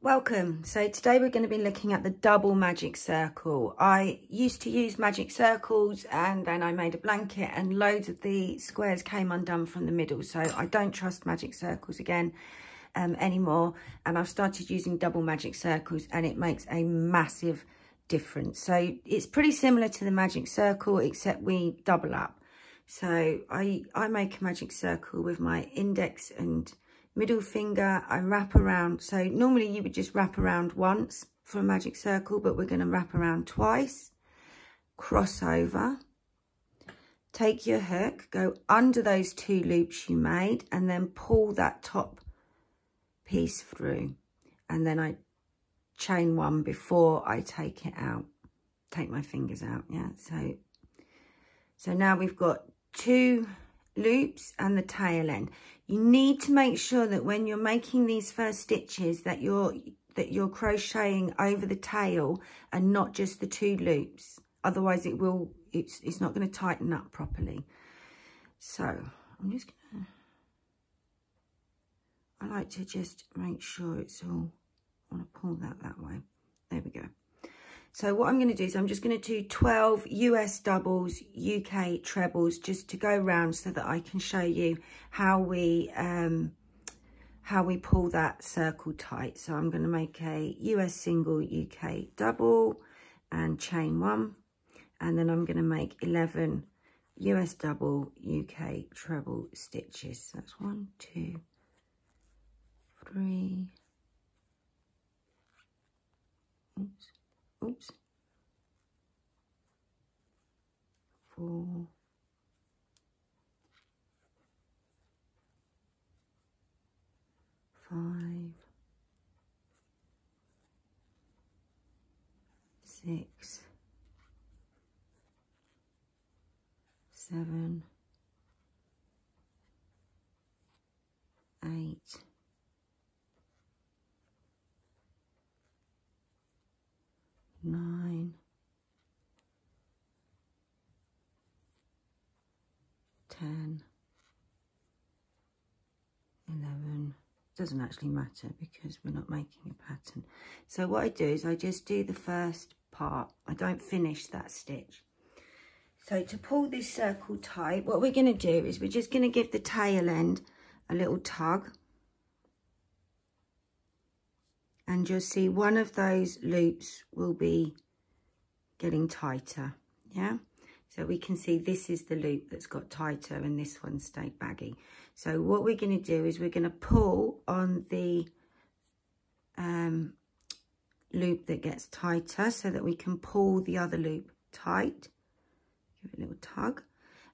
Welcome. So today we're going to be looking at the double magic circle. I used to use magic circles and then I made a blanket and loads of the squares came undone from the middle. So I don't trust magic circles again anymore. And I've started using double magic circles and it makes a massive difference. So it's pretty similar to the magic circle except we double up. So I make a magic circle with my index and middle finger. I wrap around. So normally you would just wrap around once for a magic circle, but we're going to wrap around twice. Cross over. Take your hook, go under those 2 loops you made, and then pull that top piece through. And then I chain 1 before I take it out. Take my fingers out, yeah. So now we've got 2 loops and the tail end. You need to make sure that when you're making these first stitches that you're crocheting over the tail and not just the 2 loops. Otherwise it's not going to tighten up properly. So I'm just gonna, I like to just make sure it's all, I want to pull that way. There we go. So what I'm going to do is I'm just going to do 12 US doubles, UK trebles, just to go round so that I can show you how we pull that circle tight. So I'm going to make a US single, UK double and chain 1. And then I'm going to make 11 US double, UK treble stitches. So that's 1, 2, 3. Oops. 4, 5, 6, 7, 8, 9, 10, 11. Doesn't actually matter because we're not making a pattern. So what I do is I just do the first part. I don't finish that stitch. So to pull this circle tight, what we're going to do is we're just going to give the tail end a little tug. And you'll see one of those loops will be getting tighter, yeah? So we can see this is the loop that's got tighter and this one stayed baggy. So what we're going to do is we're going to pull on the loop that gets tighter so that we can pull the other loop tight. Give it a little tug.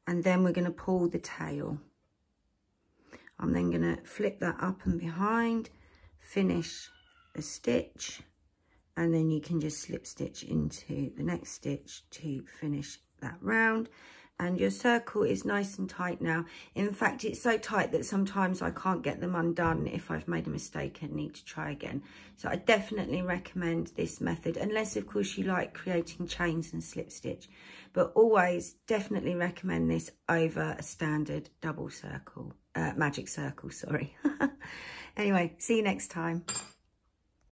And then we're going to pull the tail. I'm then going to flip that up and behind, finish a stitch, and then you can just slip stitch into the next stitch to finish that round. And your circle is nice and tight now. In fact, it's so tight that sometimes I can't get them undone if I've made a mistake and need to try again. So I definitely recommend this method, unless of course you like creating chains and slip stitch, but always definitely recommend this over a standard double circle, magic circle, sorry. Anyway, see you next time.